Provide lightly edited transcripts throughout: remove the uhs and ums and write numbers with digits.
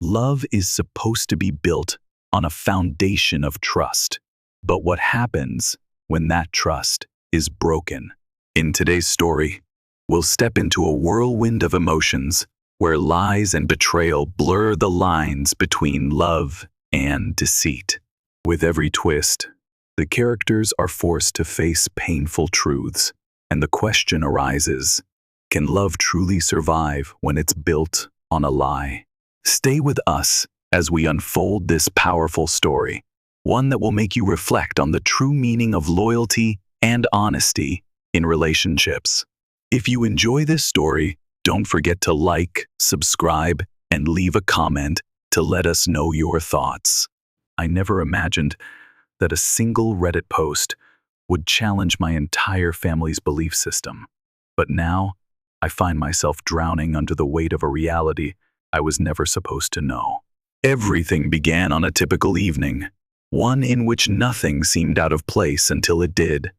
Love is supposed to be built on a foundation of trust. But what happens when that trust is broken? In today's story, we'll step into a whirlwind of emotions where lies and betrayal blur the lines between love and deceit. With every twist, the characters are forced to face painful truths, and the question arises, can love truly survive when it's built on a lie? Stay with us as we unfold this powerful story, one that will make you reflect on the true meaning of loyalty and honesty in relationships. If you enjoy this story, don't forget to like, subscribe, and leave a comment to let us know your thoughts. I never imagined that a single Reddit post would challenge my entire family's belief system. But now, I find myself drowning under the weight of a reality I was never supposed to know. Everything began on a typical evening, one in which nothing seemed out of place until it did.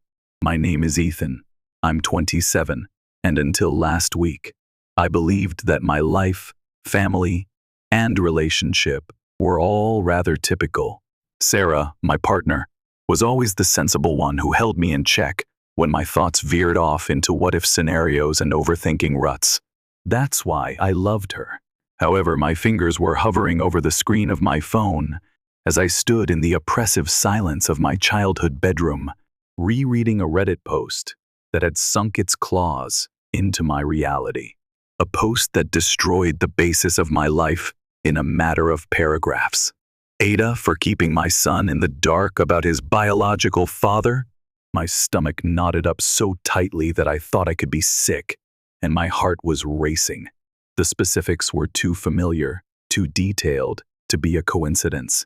My name is Ethan. I'm 27, and until last week, I believed that my life, family, and relationship were all rather typical. Sarah, my partner, was always the sensible one who held me in check when my thoughts veered off into what-if scenarios and overthinking ruts. That's why I loved her. However, my fingers were hovering over the screen of my phone as I stood in the oppressive silence of my childhood bedroom, rereading a Reddit post that had sunk its claws into my reality. A post that destroyed the basis of my life in a matter of paragraphs. AITA for keeping my son in the dark about his biological father? My stomach knotted up so tightly that I thought I could be sick, and my heart was racing. The specifics were too familiar, too detailed to be a coincidence.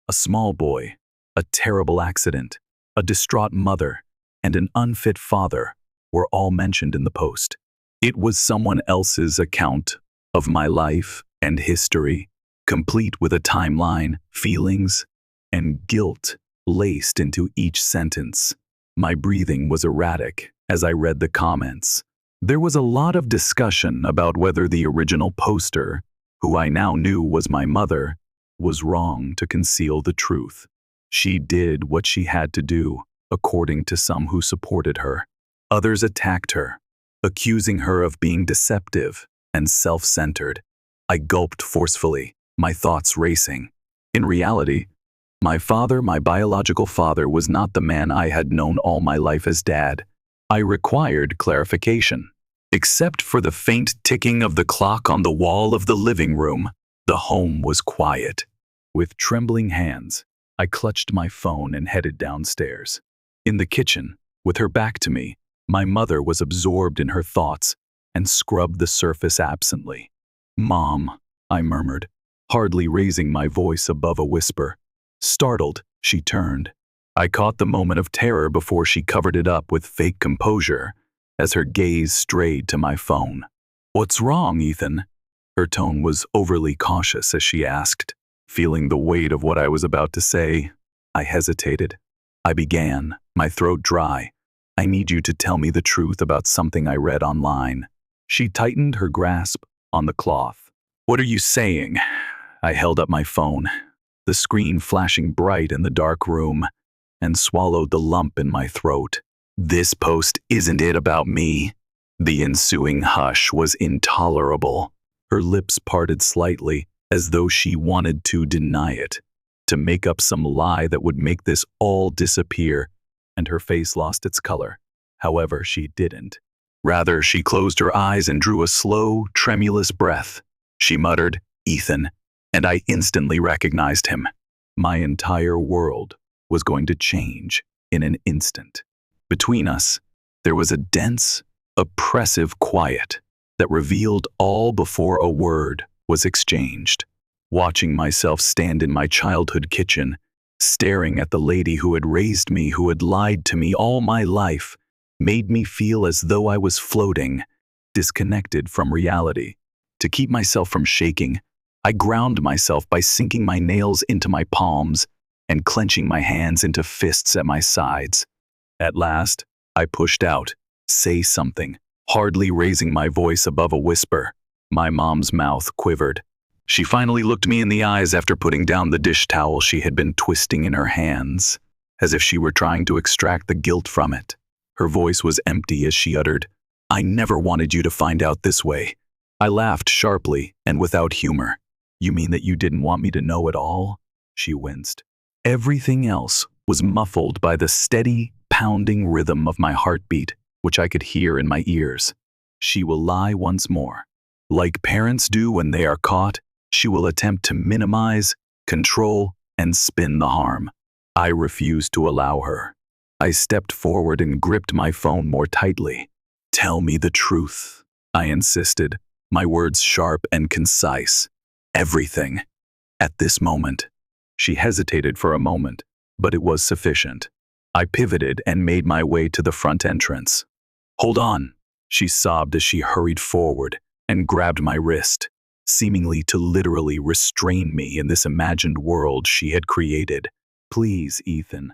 A small boy, a terrible accident, a distraught mother, and an unfit father were all mentioned in the post. It was someone else's account of my life and history, complete with a timeline, feelings, and guilt laced into each sentence. My breathing was erratic as I read the comments. There was a lot of discussion about whether the original poster, who I now knew was my mother, was wrong to conceal the truth. She did what she had to do, according to some who supported her. Others attacked her, accusing her of being deceptive and self-centered. I gulped forcefully, my thoughts racing. In reality, my biological father, was not the man I had known all my life as Dad. I required clarification. Except for the faint ticking of the clock on the wall of the living room, the home was quiet. With trembling hands, I clutched my phone and headed downstairs. In the kitchen, with her back to me, my mother was absorbed in her thoughts and scrubbed the surface absently. "Mom," I murmured, hardly raising my voice above a whisper. Startled, she turned. I caught the moment of terror before she covered it up with fake composure as her gaze strayed to my phone. "What's wrong, Ethan?" Her tone was overly cautious as she asked. Feeling the weight of what I was about to say, I hesitated. I began, my throat dry. "I need you to tell me the truth about something I read online." She tightened her grasp on the cloth. "What are you saying?" I held up my phone, the screen flashing bright in the dark room, and swallowed the lump in my throat. "This post isn't it about me?" The ensuing hush was intolerable. Her lips parted slightly, as though she wanted to deny it, to make up some lie that would make this all disappear, and her face lost its color. However, she didn't. Rather, she closed her eyes and drew a slow, tremulous breath. She muttered, "Ethan," and I instantly recognized him. My entire world was going to change in an instant. Between us, there was a dense, oppressive quiet that revealed all before a word was exchanged. Watching myself stand in my childhood kitchen, staring at the lady who had raised me, who had lied to me all my life, made me feel as though I was floating, disconnected from reality. To keep myself from shaking, I ground myself by sinking my nails into my palms and clenching my hands into fists at my sides. At last, I pushed out, "Say something," hardly raising my voice above a whisper. My mom's mouth quivered. She finally looked me in the eyes after putting down the dish towel she had been twisting in her hands, as if she were trying to extract the guilt from it. Her voice was empty as she uttered, "I never wanted you to find out this way." I laughed sharply and without humor. "You mean that you didn't want me to know at all?" She winced. Everything else was muffled by the steady, pounding rhythm of my heartbeat, which I could hear in my ears. She will lie once more. Like parents do when they are caught, she will attempt to minimize, control, and spin the harm. I refused to allow her. I stepped forward and gripped my phone more tightly. "Tell me the truth," I insisted, my words sharp and concise. "Everything." At this moment. She hesitated for a moment, but it was sufficient. I pivoted and made my way to the front entrance. "Hold on," she sobbed as she hurried forward and grabbed my wrist, seemingly to literally restrain me in this imagined world she had created. "Please, Ethan,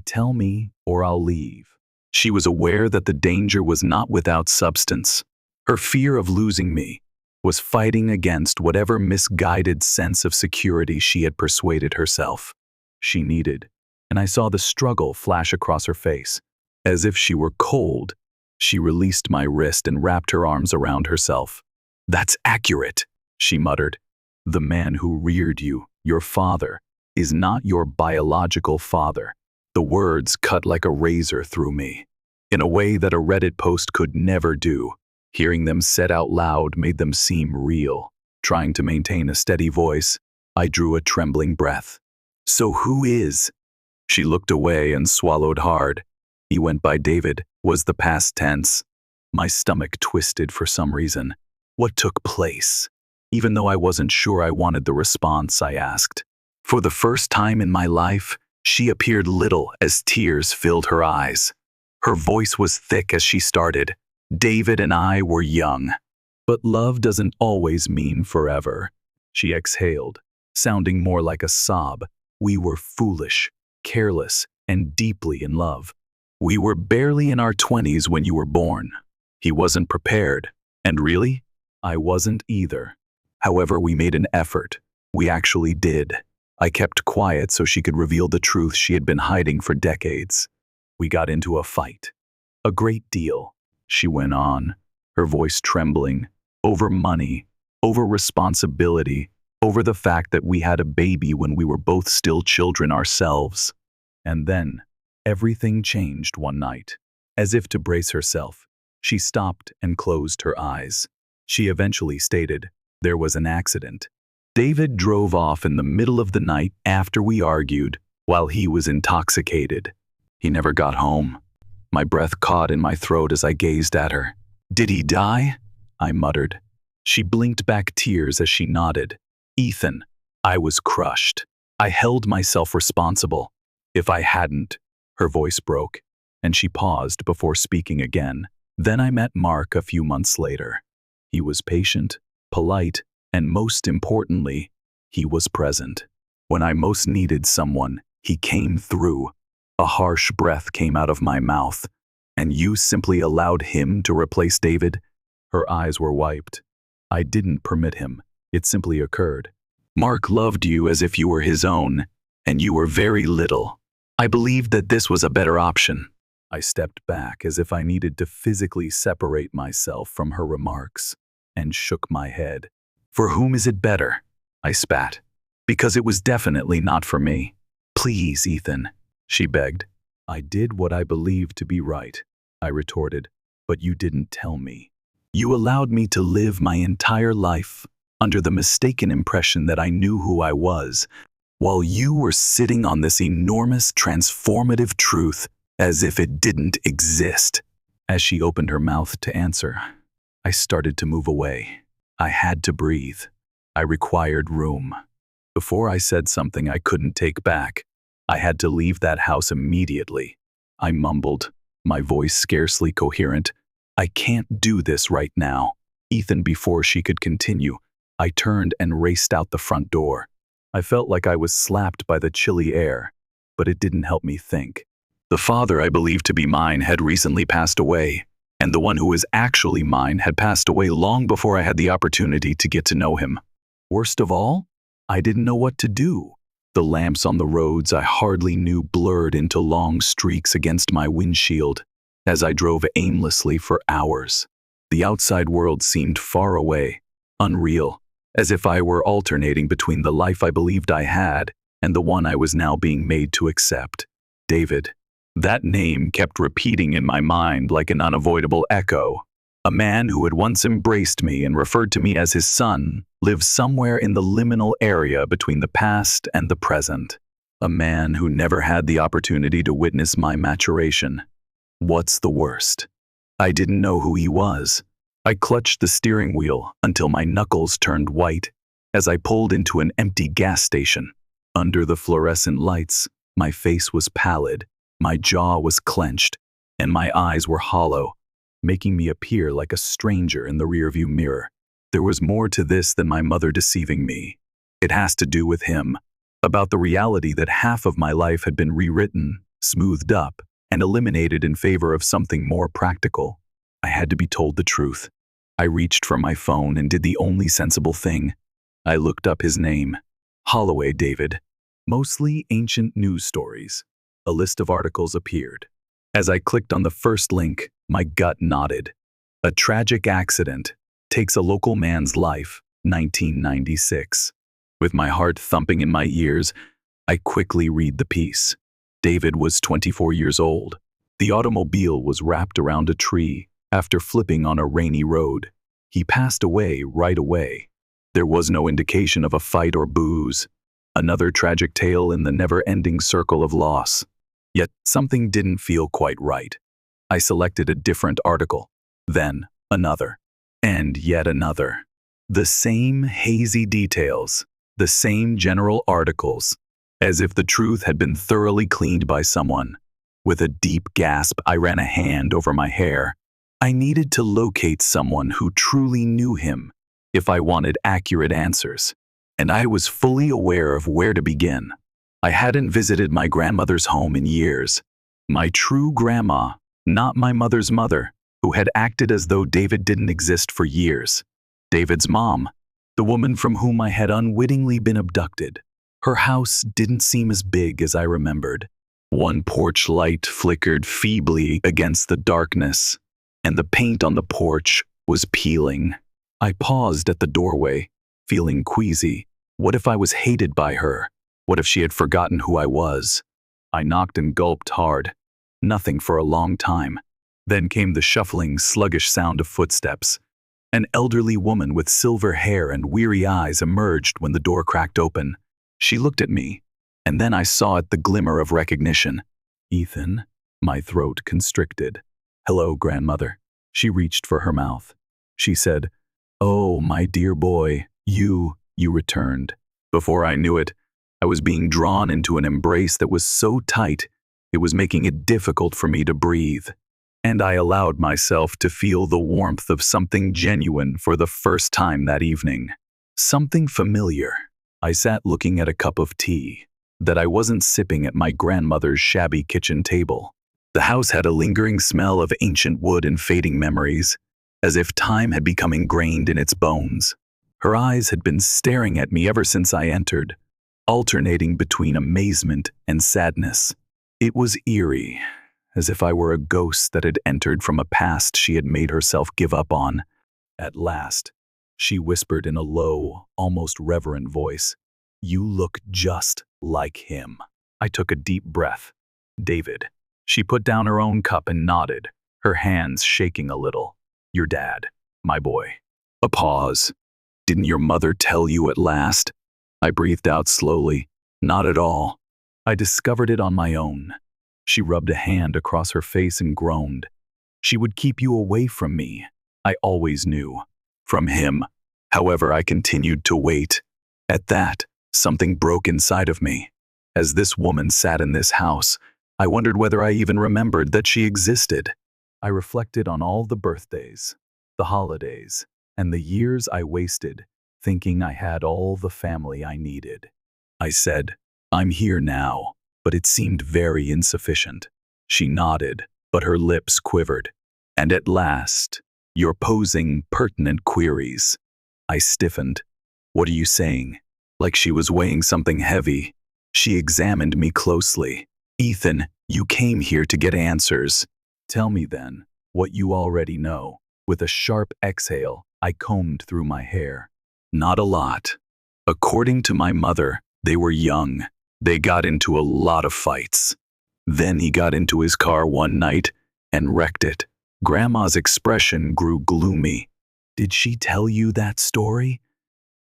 tell me or I'll leave." She was aware that the danger was not without substance. Her fear of losing me was fighting against whatever misguided sense of security she had persuaded herself she needed, and I saw the struggle flash across her face. As if she were cold, she released my wrist and wrapped her arms around herself. "That's accurate," she muttered. "The man who reared you, your father, is not your biological father." The words cut like a razor through me, in a way that a Reddit post could never do. Hearing them said out loud made them seem real. Trying to maintain a steady voice, I drew a trembling breath. "So who is?" She looked away and swallowed hard. "He went by David," was the past tense. My stomach twisted for some reason. What took place? Even though I wasn't sure I wanted the response, I asked. For the first time in my life, she appeared little as tears filled her eyes. Her voice was thick as she started. "David and I were young. But love doesn't always mean forever." She exhaled, sounding more like a sob. "We were foolish, careless, and deeply in love. We were barely in our 20s when you were born. He wasn't prepared. And really, I wasn't either. However, we made an effort. We actually did. I kept quiet so she could reveal the truth she had been hiding for decades. We got into a fight. A great deal," she went on, her voice trembling, "over money, over responsibility, over the fact that we had a baby when we were both still children ourselves. And then, everything changed one night. As if to brace herself, she stopped and closed her eyes. She eventually stated, there was an accident. David drove off in the middle of the night after we argued, while he was intoxicated. He never got home. My breath caught in my throat as I gazed at her. Did he die? I muttered. She blinked back tears as she nodded. Ethan, I was crushed. I held myself responsible. If I hadn't, her voice broke, and she paused before speaking again. Then I met Mark a few months later. He was patient, polite, and most importantly, he was present. When I most needed someone, he came through. A harsh breath came out of my mouth. And you simply allowed him to replace David? Her eyes were wiped. I didn't permit him. It simply occurred. Mark loved you as if you were his own, and you were very little. I believed that this was a better option. I stepped back as if I needed to physically separate myself from her remarks, and shook my head. For whom is it better? I spat. Because it was definitely not for me. Please, Ethan, she begged. I did what I believed to be right, I retorted, but you didn't tell me. You allowed me to live my entire life under the mistaken impression that I knew who I was, while you were sitting on this enormous transformative truth as if it didn't exist. As she opened her mouth to answer, I started to move away. I had to breathe. I required room. Before I said something I couldn't take back, I had to leave that house immediately. I mumbled, my voice scarcely coherent. I can't do this right now. Ethan, before she could continue, I turned and raced out the front door. I felt like I was slapped by the chilly air, but it didn't help me think. The father I believed to be mine had recently passed away, and the one who was actually mine had passed away long before I had the opportunity to get to know him. Worst of all, I didn't know what to do. The lamps on the roads I hardly knew blurred into long streaks against my windshield as I drove aimlessly for hours. The outside world seemed far away, unreal, as if I were alternating between the life I believed I had and the one I was now being made to accept. David. That name kept repeating in my mind like an unavoidable echo. A man who had once embraced me and referred to me as his son lives somewhere in the liminal area between the past and the present. A man who never had the opportunity to witness my maturation. What's the worst? I didn't know who he was. I clutched the steering wheel until my knuckles turned white as I pulled into an empty gas station. Under the fluorescent lights, my face was pallid, my jaw was clenched, and my eyes were hollow, making me appear like a stranger in the rearview mirror. There was more to this than my mother deceiving me. It has to do with him, about the reality that half of my life had been rewritten, smoothed up, and eliminated in favor of something more practical. I had to be told the truth. I reached for my phone and did the only sensible thing. I looked up his name. Holloway David. Mostly ancient news stories. A list of articles appeared. As I clicked on the first link, my gut nodded. A tragic accident takes a local man's life, 1996. With my heart thumping in my ears, I quickly read the piece. David was 24 years old. The automobile was wrapped around a tree after flipping on a rainy road. He passed away right away. There was no indication of a fight or booze. Another tragic tale in the never-ending circle of loss. Yet something didn't feel quite right. I selected a different article, then another, and yet another. The same hazy details, the same general articles, as if the truth had been thoroughly cleaned by someone. With a deep gasp, I ran a hand over my hair. I needed to locate someone who truly knew him if I wanted accurate answers, and I was fully aware of where to begin. I hadn't visited my grandmother's home in years. My true grandma, not my mother's mother, who had acted as though David didn't exist for years. David's mom, the woman from whom I had unwittingly been abducted. Her house didn't seem as big as I remembered. One porch light flickered feebly against the darkness, and the paint on the porch was peeling. I paused at the doorway, feeling queasy. What if I was hated by her? What if she had forgotten who I was? I knocked and gulped hard. Nothing for a long time. Then came the shuffling, sluggish sound of footsteps. An elderly woman with silver hair and weary eyes emerged when the door cracked open. She looked at me, and then I saw the glimmer of recognition. Ethan, my throat constricted. Hello, grandmother. She reached for her mouth. She said, "Oh, my dear boy, you returned." Before I knew it, I was being drawn into an embrace that was so tight, it was making it difficult for me to breathe. And I allowed myself to feel the warmth of something genuine for the first time that evening. Something familiar. I sat looking at a cup of tea that I wasn't sipping at my grandmother's shabby kitchen table. The house had a lingering smell of ancient wood and fading memories, as if time had become ingrained in its bones. Her eyes had been staring at me ever since I entered, alternating between amazement and sadness. It was eerie, as if I were a ghost that had entered from a past she had made herself give up on. At last, she whispered in a low, almost reverent voice, "You look just like him." I took a deep breath. David. She put down her own cup and nodded, her hands shaking a little. "Your dad, my boy." A pause. "Didn't your mother tell you at last?" I breathed out slowly. "Not at all. I discovered it on my own." She rubbed a hand across her face and groaned. "She would keep you away from me. I always knew. From him." However, I continued to wait. At that, something broke inside of me. As this woman sat in this house, I wondered whether I even remembered that she existed. I reflected on all the birthdays, the holidays, and the years I wasted thinking I had all the family I needed. I said, "I'm here now," but it seemed very insufficient. She nodded, but her lips quivered. "And at last, you're posing pertinent queries." I stiffened. What are you saying? Like she was weighing something heavy. She examined me closely. Ethan, you came here to get answers. Tell me then, what you already know. With a sharp exhale, I combed through my hair. Not a lot. According to my mother, they were young. They got into a lot of fights. Then he got into his car one night and wrecked it. Grandma's expression grew gloomy. Did she tell you that story?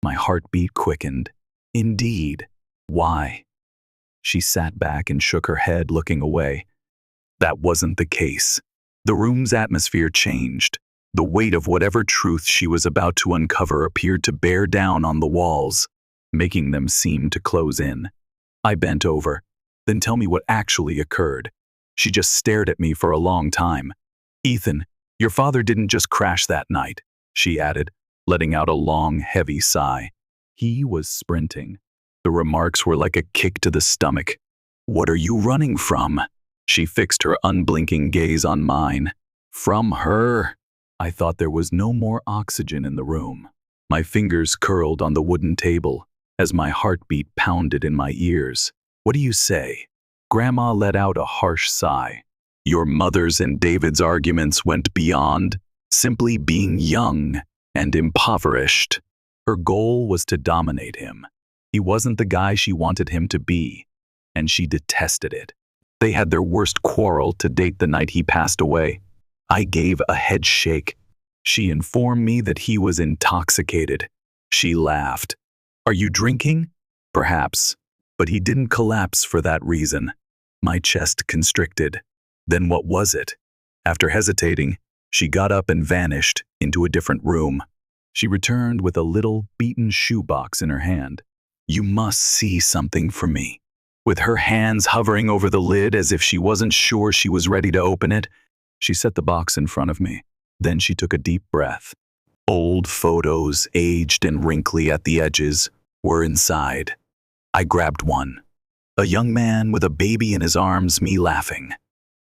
My heartbeat quickened. Indeed. Why? She sat back and shook her head, looking away. That wasn't the case. The room's atmosphere changed. The weight of whatever truth she was about to uncover appeared to bear down on the walls, making them seem to close in. I bent over. Then tell me what actually occurred. She just stared at me for a long time. Ethan, your father didn't just crash that night, she added, letting out a long, heavy sigh. He was sprinting. The remarks were like a kick to the stomach. What are you running from? She fixed her unblinking gaze on mine. From her? I thought there was no more oxygen in the room. My fingers curled on the wooden table as my heartbeat pounded in my ears. What do you say? Grandma let out a harsh sigh. Your mother's and David's arguments went beyond simply being young and impoverished. Her goal was to dominate him. He wasn't the guy she wanted him to be, and she detested it. They had their worst quarrel to date the night he passed away. I gave a head shake. She informed me that he was intoxicated. She laughed. Are you drinking? Perhaps. But he didn't collapse for that reason. My chest constricted. Then what was it? After hesitating, she got up and vanished into a different room. She returned with a little beaten shoebox in her hand. You must see something for me. With her hands hovering over the lid as if she wasn't sure she was ready to open it, she set the box in front of me. Then she took a deep breath. Old photos, aged and wrinkly at the edges, were inside. I grabbed one. A young man with a baby in his arms, me laughing.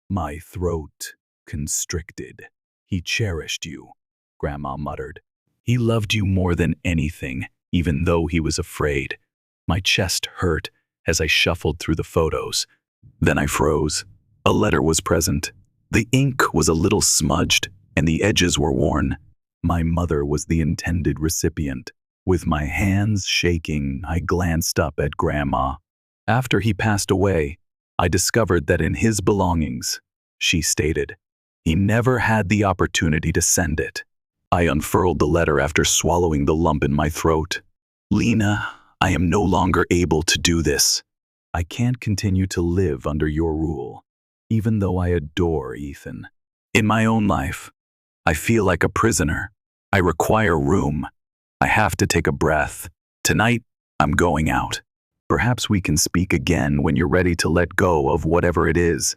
My throat constricted. He cherished you, Grandma muttered. He loved you more than anything, even though he was afraid. My chest hurt as I shuffled through the photos. Then I froze. A letter was present. The ink was a little smudged, and the edges were worn. My mother was the intended recipient. With my hands shaking, I glanced up at Grandma. After he passed away, I discovered that in his belongings, she stated, he never had the opportunity to send it. I unfurled the letter after swallowing the lump in my throat. Lena, I am no longer able to do this. I can't continue to live under your rule, even though I adore Ethan. In my own life, I feel like a prisoner. I require room. I have to take a breath. Tonight, I'm going out. Perhaps we can speak again when you're ready to let go of whatever it is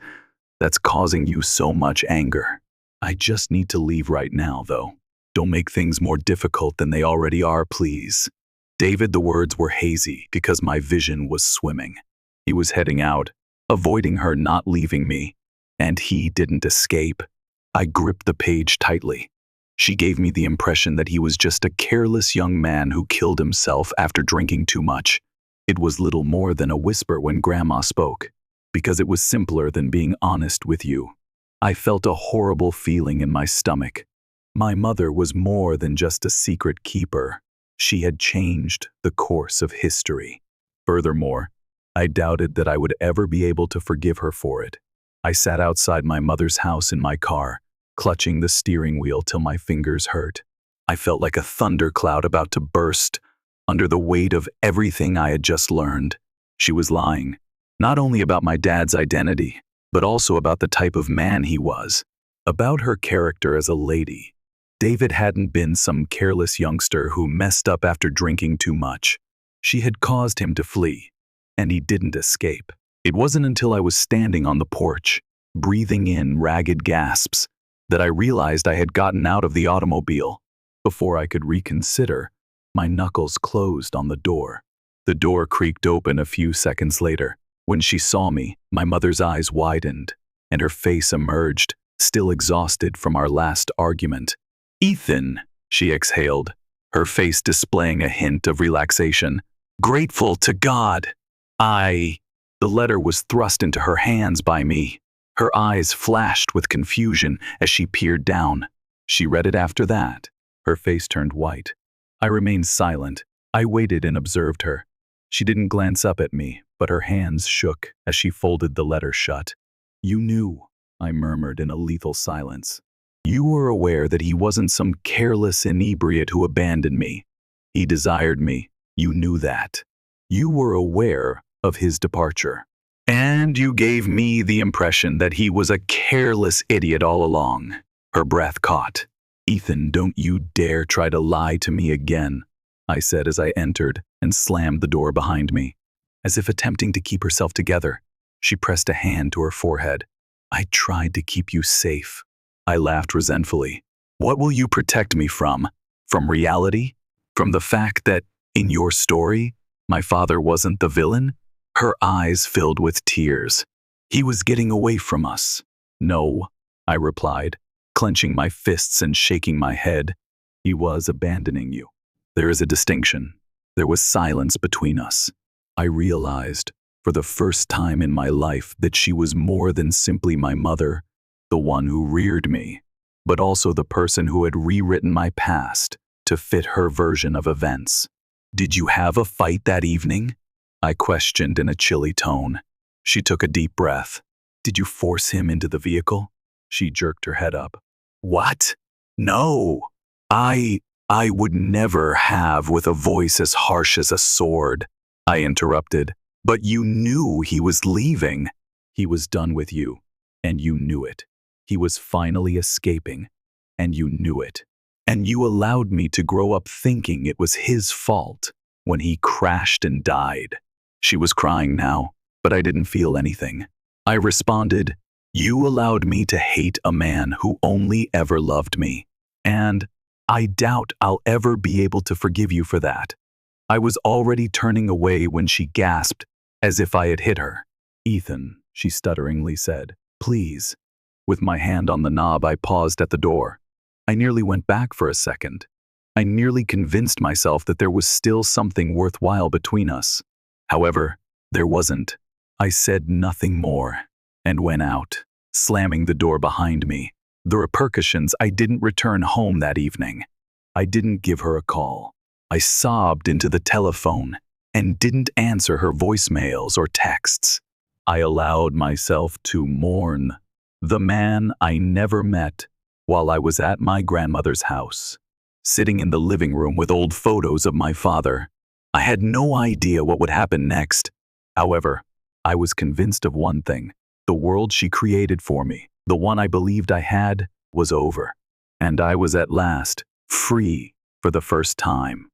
that's causing you so much anger. I just need to leave right now, though. Don't make things more difficult than they already are, please. David, the words were hazy because my vision was swimming. He was heading out, avoiding her, not leaving me. And he didn't escape. I gripped the page tightly. She gave me the impression that he was just a careless young man who killed himself after drinking too much. It was little more than a whisper when Grandma spoke, because it was simpler than being honest with you. I felt a horrible feeling in my stomach. My mother was more than just a secret keeper. She had changed the course of history. Furthermore, I doubted that I would ever be able to forgive her for it. I sat outside my mother's house in my car, clutching the steering wheel till my fingers hurt. I felt like a thundercloud about to burst under the weight of everything I had just learned. She was lying, not only about my dad's identity, but also about the type of man he was, about her character as a lady. David hadn't been some careless youngster who messed up after drinking too much. She had caused him to flee, and he didn't escape. It wasn't until I was standing on the porch, breathing in ragged gasps, that I realized I had gotten out of the automobile. Before I could reconsider, my knuckles closed on the door. The door creaked open a few seconds later. When she saw me, my mother's eyes widened, and her face emerged, still exhausted from our last argument. Ethan, she exhaled. her face displaying a hint of relaxation. Grateful to God. The letter was thrust into her hands by me. Her eyes flashed with confusion as she peered down. She read it after that. Her face turned white. I remained silent. I waited and observed her. She didn't glance up at me, but her hands shook as she folded the letter shut. You knew, I murmured in a lethal silence. You were aware that he wasn't some careless inebriate who abandoned me. He desired me. You knew that. You were aware of his departure. And you gave me the impression that he was a careless idiot all along. Her breath caught. Ethan, don't you dare try to lie to me again, I said as I entered and slammed the door behind me. As if attempting to keep herself together, she pressed a hand to her forehead. I tried to keep you safe. I laughed resentfully. What will you protect me from? From reality? From the fact that, in your story, my father wasn't the villain? Her eyes filled with tears. He was getting away from us. No, I replied, clenching my fists and shaking my head. He was abandoning you. There is a distinction. There was silence between us. I realized, for the first time in my life, that she was more than simply my mother, the one who reared me, but also the person who had rewritten my past to fit her version of events. Did you have a fight that evening? I questioned in a chilly tone. She took a deep breath. Did you force him into the vehicle? She jerked her head up. What? No. I would never have, with a voice as harsh as a sword. I interrupted. But you knew he was leaving. He was done with you, and you knew it. He was finally escaping, and you knew it. And you allowed me to grow up thinking it was his fault when he crashed and died. She was crying now, but I didn't feel anything. I responded, you allowed me to hate a man who only ever loved me, and I doubt I'll ever be able to forgive you for that. I was already turning away when she gasped, as if I had hit her. Ethan, she stutteringly said, please. With my hand on the knob, I paused at the door. I nearly went back for a second. I nearly convinced myself that there was still something worthwhile between us. However, there wasn't. I said nothing more and went out, slamming the door behind me. The repercussions: I didn't return home that evening. I didn't give her a call. I sobbed into the telephone and didn't answer her voicemails or texts. I allowed myself to mourn the man I never met while I was at my grandmother's house, sitting in the living room with old photos of my father. I had no idea what would happen next. However, I was convinced of one thing. The world she created for me, the one I believed I had, was over, and I was at last free for the first time.